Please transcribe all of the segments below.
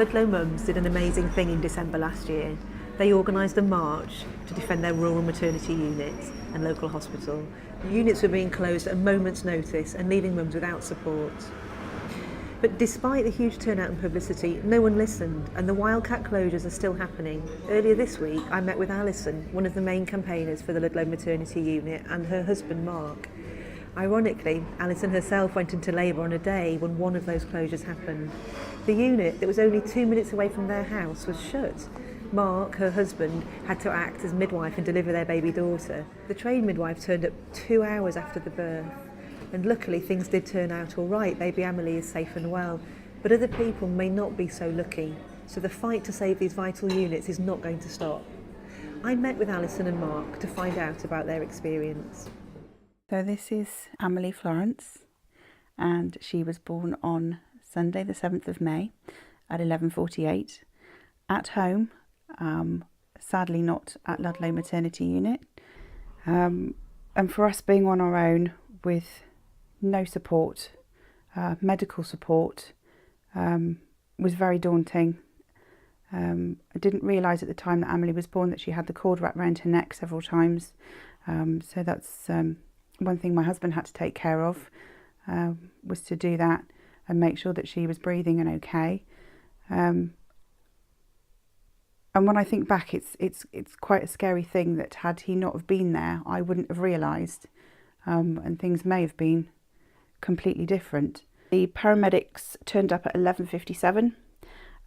Ludlow mums did an amazing thing in December last year. They organised a march to defend their rural maternity units and local hospital. The units were being closed at a moment's notice and leaving mums without support. But despite the huge turnout and publicity, no one listened, and the wildcat closures are still happening. Earlier this week, I met with Alison, one of the main campaigners for the Ludlow maternity unit, and her husband, Mark. Ironically, Alison herself went into labour on a day when one of those closures happened. The unit that was only 2 minutes away from their house was shut. Mark, her husband, had to act as midwife and deliver their baby daughter. The trained midwife turned up 2 hours after the birth. And luckily things did turn out all right. Baby Emily is safe and well. But other people may not be so lucky. So the fight to save these vital units is not going to stop. I met with Alison and Mark to find out about their experience. So this is Emily Florence, and she was born on Sunday the 7th of May at 11:48 at home, sadly not at Ludlow maternity unit. And for us being on our own with no support, medical support, was very daunting. I didn't realise at the time that Emily was born that she had the cord wrapped around her neck several times. So that's one thing my husband had to take care of, was to do that and make sure that she was breathing and okay. And when I think back, it's quite a scary thing that had he not have been there, I wouldn't have realised, and things may have been completely different. The paramedics turned up at 11:57,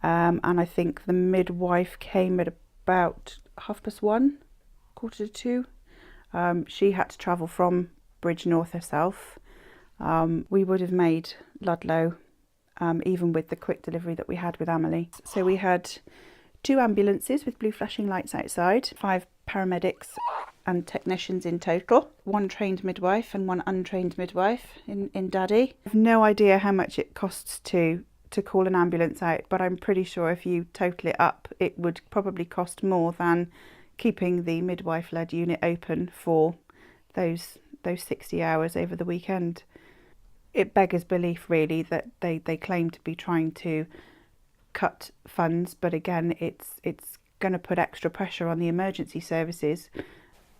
and I think the midwife came at about 1:30, 1:45. She had to travel from Bridge North herself. We would have made Ludlow, even with the quick delivery that we had with Emily. So we had 2 ambulances with blue flashing lights outside, 5 paramedics and technicians in total, 1 trained midwife and 1 untrained midwife in Daddy. I have no idea how much it costs to call an ambulance out, but I'm pretty sure if you total it up, it would probably cost more than keeping the midwife-led unit open for those 60 hours over the weekend. It beggars belief, really, that they claim to be trying to cut funds, but again, it's going to put extra pressure on the emergency services.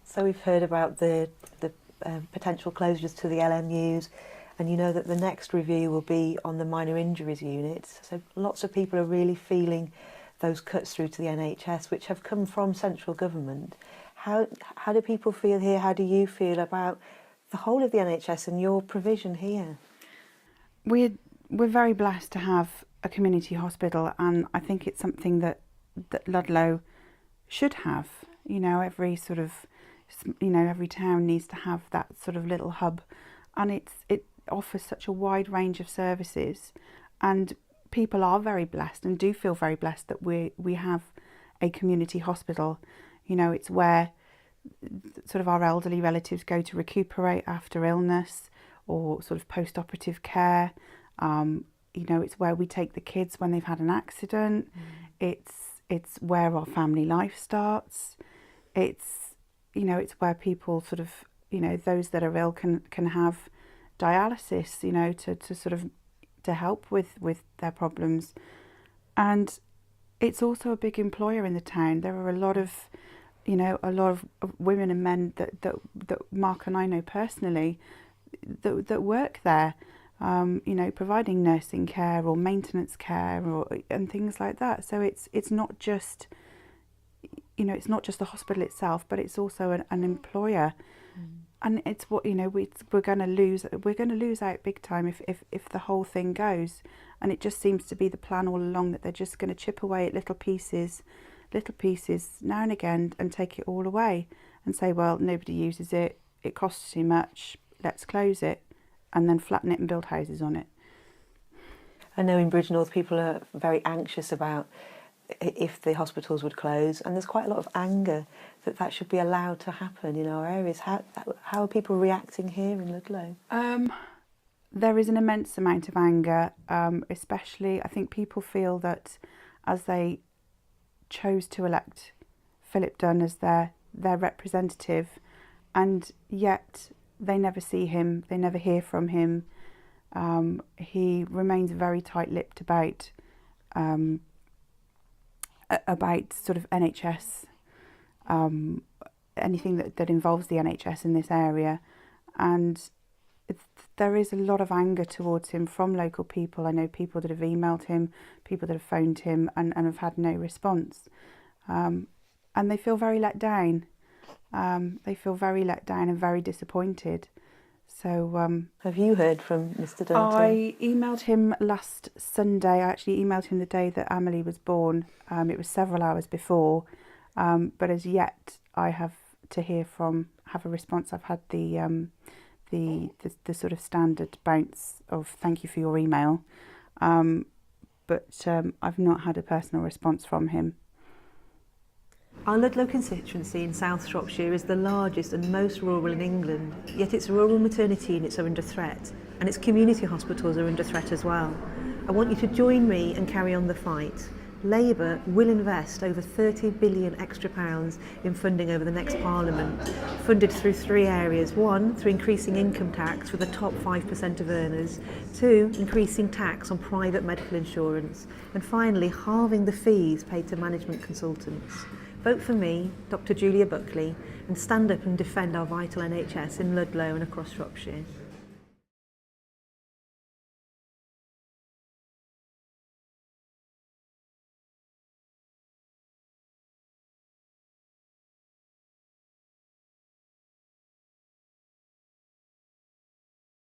So we've heard about the potential closures to the LMUs, and you know that the next review will be on the minor injuries units. So lots of people are really feeling those cuts through to the NHS, which have come from central government. How do people feel here? How do you feel about the whole of the NHS and your provision here? We're very blessed to have a community hospital, and I think it's something that Ludlow should have. You know, every town needs to have that sort of little hub, and it offers such a wide range of services, and people are very blessed and do feel very blessed that we have a community hospital. You know, it's where sort of our elderly relatives go to recuperate after illness or sort of post-operative care. You know, it's where we take the kids when they've had an accident. It's where our family life starts. It's where people sort of, you know, those that are ill can have dialysis, you know, to help with their problems. And it's also a big employer in the town. There are a lot of women and men that Mark and I know personally that work there, you know, providing nursing care or maintenance care and things like that. So it's not just, you know, it's not just the hospital itself, but it's also an employer. And it's what, you know, we're going to lose out big time if the whole thing goes. And it just seems to be the plan all along that they're just going to chip away at little pieces now and again and take it all away and say, well, nobody uses it, it costs too much, let's close it, and then flatten it and build houses on it. I know in Bridge North people are very anxious about if the hospitals would close, and there's quite a lot of anger that should be allowed to happen in our areas. How are people reacting here in Ludlow? There is an immense amount of anger, especially I think people feel that as they chose to elect Philip Dunn as their representative, and yet they never see him, they never hear from him. He remains very tight-lipped about about sort of NHS, anything that involves the NHS in this area, and there is a lot of anger towards him from local people. I know people that have emailed him, people that have phoned him and have had no response, and they feel very let down. They feel very let down and very disappointed. So have you heard from Mr. Dunton? I emailed him last Sunday. I actually emailed him the day that Amelie was born. It was several hours before, but as yet I have to have a response. I've had the sort of standard bounce of thank you for your email, but I've not had a personal response from him. Our Ludlow constituency in South Shropshire is the largest and most rural in England, yet its rural maternity units are under threat, and its community hospitals are under threat as well. I want you to join me and carry on the fight. Labour will invest over £30 billion extra in funding over the next Parliament, funded through 3 areas. 1, through increasing income tax for the top 5% of earners. 2, increasing tax on private medical insurance. And finally, halving the fees paid to management consultants. Vote for me, Dr. Julia Buckley, and stand up and defend our vital NHS in Ludlow and across Shropshire.